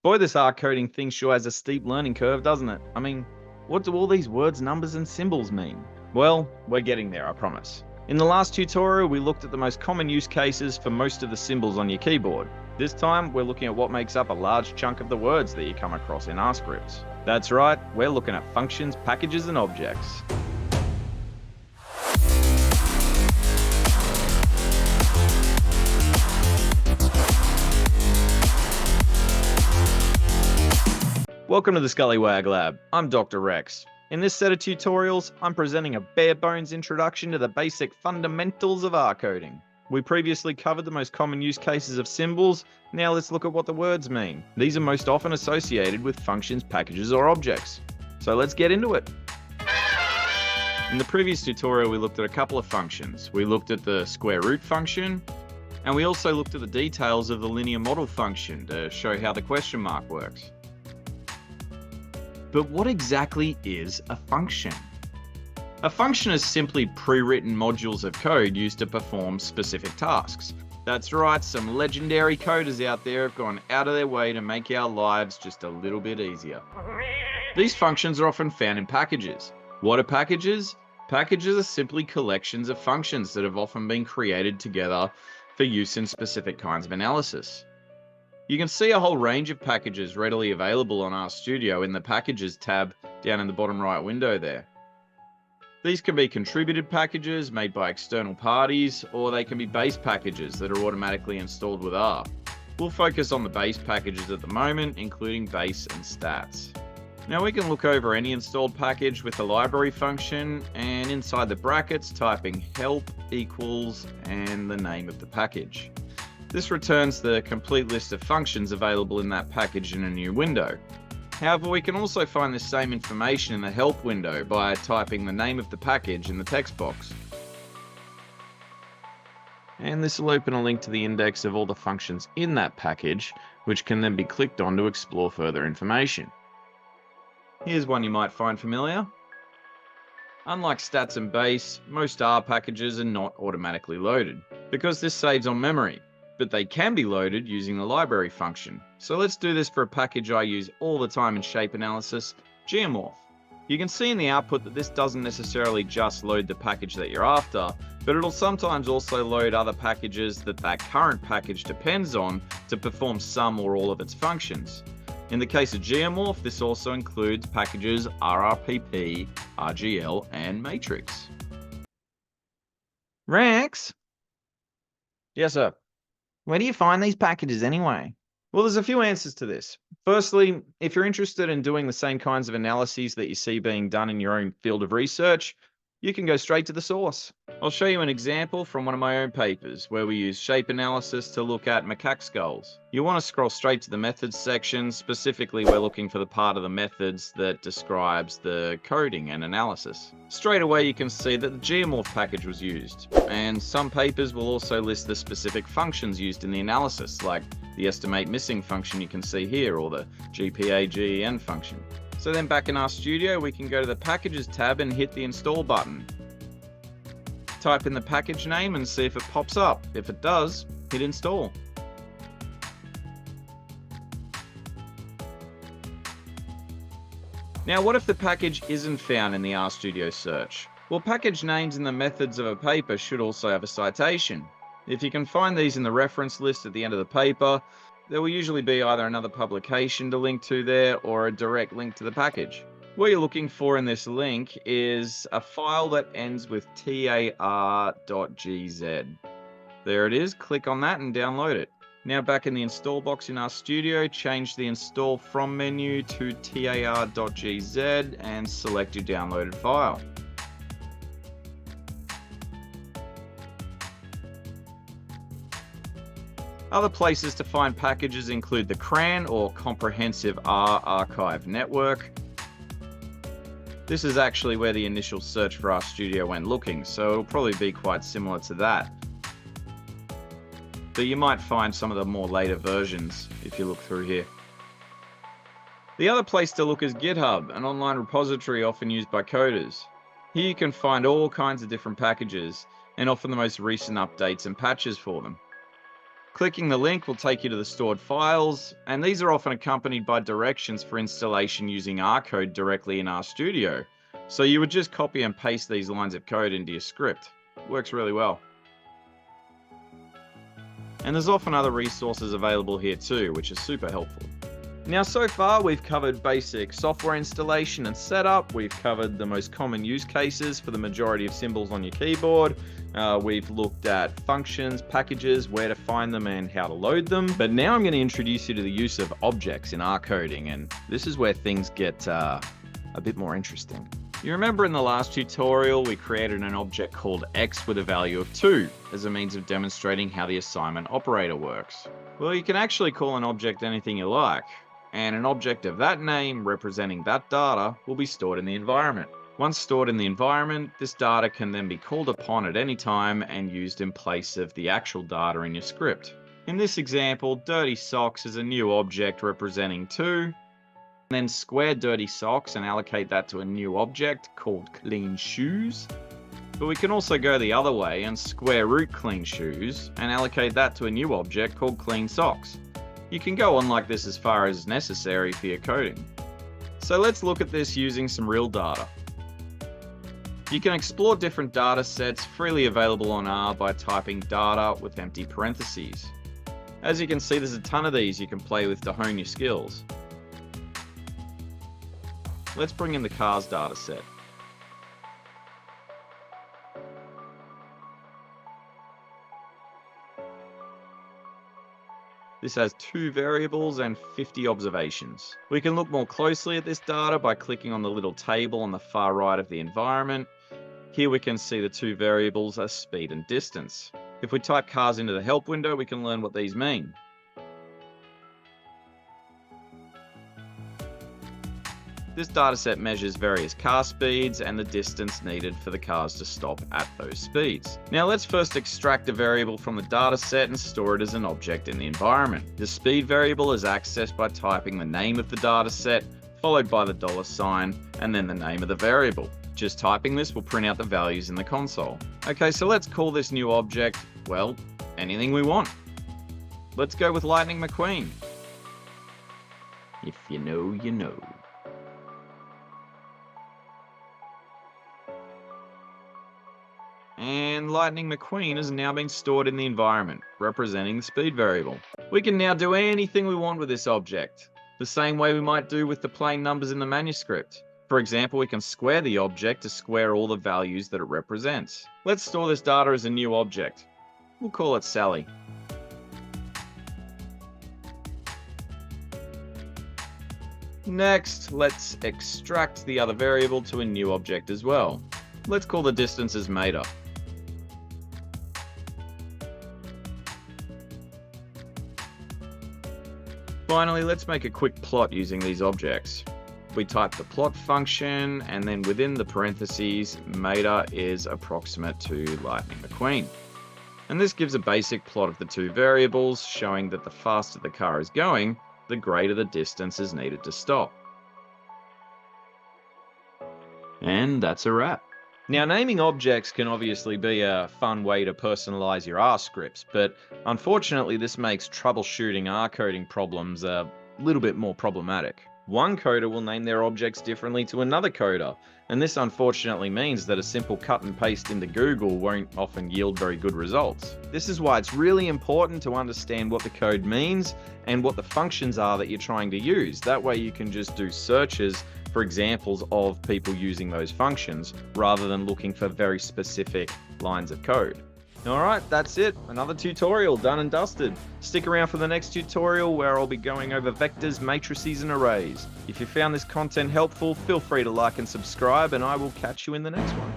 Boy, this R coding thing sure has a steep learning curve, doesn't it? I mean, what do all these words, numbers, and symbols mean? Well, we're getting there, I promise. In the last tutorial, we looked at the most common use cases for most of the symbols on your keyboard. This time, we're looking at what makes up a large chunk of the words that you come across in R scripts. That's right, we're looking at functions, packages, and objects. Welcome to the Skullywag Lab. I'm Dr. Rex. In this set of tutorials, I'm presenting a bare-bones introduction to the basic fundamentals of R coding. We previously covered the most common use cases of symbols. Now let's look at what the words mean. These are most often associated with functions, packages, or objects. So let's get into it. In the previous tutorial, we looked at a couple of functions. We looked at the square root function, and we also looked at the details of the linear model function to show how the question mark works. But what exactly is a function? A function is simply pre-written modules of code used to perform specific tasks. That's right, some legendary coders out there have gone out of their way to make our lives just a little bit easier. These functions are often found in packages. What are packages? Packages are simply collections of functions that have often been created together for use in specific kinds of analysis. You can see a whole range of packages readily available on RStudio in the Packages tab down in the bottom right window there. These can be contributed packages made by external parties, or they can be base packages that are automatically installed with R. We'll focus on the base packages at the moment, including base and stats. Now we can look over any installed package with the library function, and inside the brackets typing help equals and the name of the package. This returns the complete list of functions available in that package in a new window. However, we can also find the same information in the help window by typing the name of the package in the text box. And this will open a link to the index of all the functions in that package, which can then be clicked on to explore further information. Here's one you might find familiar. Unlike stats and base, most R packages are not automatically loaded, because this saves on memory. But they can be loaded using the library function. So let's do this for a package I use all the time in shape analysis, geomorph. You can see in the output that this doesn't necessarily just load the package that you're after, but it'll sometimes also load other packages that current package depends on to perform some or all of its functions. In the case of geomorph, this also includes packages RRPP, RGL, and matrix. Rex? Yes, sir. Where do you find these packages anyway? Well, there's a few answers to this. Firstly, if you're interested in doing the same kinds of analyses that you see being done in your own field of research, you can go straight to the source. I'll show you an example from one of my own papers where we use shape analysis to look at macaque skulls. You want to scroll straight to the methods section. Specifically, we're looking for the part of the methods that describes the coding and analysis. Straight away, you can see that the geomorph package was used, and some papers will also list the specific functions used in the analysis, like the estimate missing function you can see here, or the GPA-GEN function. So then back in RStudio, we can go to the Packages tab and hit the Install button. Type in the package name and see if it pops up. If it does, hit Install. Now, what if the package isn't found in the RStudio search? Well, package names in the methods of a paper should also have a citation. If you can find these in the reference list at the end of the paper, there will usually be either another publication to link to there or a direct link to the package. What you're looking for in this link is a file that ends with tar.gz. There it is, click on that and download it. Now back in the install box in RStudio, change the install from menu to tar.gz and select your downloaded file. Other places to find packages include the CRAN, or Comprehensive R Archive Network. This is actually where the initial search for RStudio went looking, so it'll probably be quite similar to that. But you might find some of the more later versions if you look through here. The other place to look is GitHub, an online repository often used by coders. Here you can find all kinds of different packages, and often the most recent updates and patches for them. Clicking the link will take you to the stored files, and these are often accompanied by directions for installation using R code directly in RStudio. So you would just copy and paste these lines of code into your script. Works really well. And there's often other resources available here too, which is super helpful. Now, so far we've covered basic software installation and setup. We've covered the most common use cases for the majority of symbols on your keyboard. We've looked at functions, packages, where to find them and how to load them. But now I'm going to introduce you to the use of objects in R coding, and this is where things get a bit more interesting. You remember in the last tutorial, we created an object called x with a value of 2 as a means of demonstrating how the assignment operator works. Well, you can actually call an object anything you like, and an object of that name representing that data will be stored in the environment. Once stored in the environment, this data can then be called upon at any time and used in place of the actual data in your script. In this example, dirty socks is a new object representing 2. Then square dirty socks and allocate that to a new object called clean shoes. But we can also go the other way and square root clean shoes and allocate that to a new object called clean socks. You can go on like this as far as necessary for your coding. So let's look at this using some real data. You can explore different data sets freely available on R by typing data with empty parentheses. As you can see, there's a ton of these you can play with to hone your skills. Let's bring in the cars data set. This has 2 variables and 50 observations. We can look more closely at this data by clicking on the little table on the far right of the environment. Here we can see the 2 variables are speed and distance. If we type cars into the help window, we can learn what these mean. This dataset measures various car speeds and the distance needed for the cars to stop at those speeds. Now let's first extract a variable from the dataset and store it as an object in the environment. The speed variable is accessed by typing the name of the dataset, followed by the $, and then the name of the variable. Just typing this will print out the values in the console. Okay, so let's call this new object, well, anything we want. Let's go with Lightning McQueen. If you know, you know. And Lightning McQueen has now been stored in the environment, representing the speed variable. We can now do anything we want with this object, the same way we might do with the plain numbers in the manuscript. For example, we can square the object to square all the values that it represents. Let's store this data as a new object. We'll call it Sally. Next, let's extract the other variable to a new object as well. Let's call the distance as Meter. Finally, let's make a quick plot using these objects. We type the plot function, and then within the parentheses, Meter is approximate to Lightning McQueen. And this gives a basic plot of the 2 variables, showing that the faster the car is going, the greater the distance is needed to stop. And that's a wrap. Now, naming objects can obviously be a fun way to personalize your R scripts, but unfortunately this makes troubleshooting R coding problems a little bit more problematic. One coder will name their objects differently to another coder, and this unfortunately means that a simple cut and paste into Google won't often yield very good results. This is why it's really important to understand what the code means and what the functions are that you're trying to use. That way you can just do searches for examples of people using those functions rather than looking for very specific lines of code. Alright, that's it. Another tutorial done and dusted. Stick around for the next tutorial where I'll be going over vectors, matrices, and arrays. If you found this content helpful, feel free to like and subscribe, and I will catch you in the next one.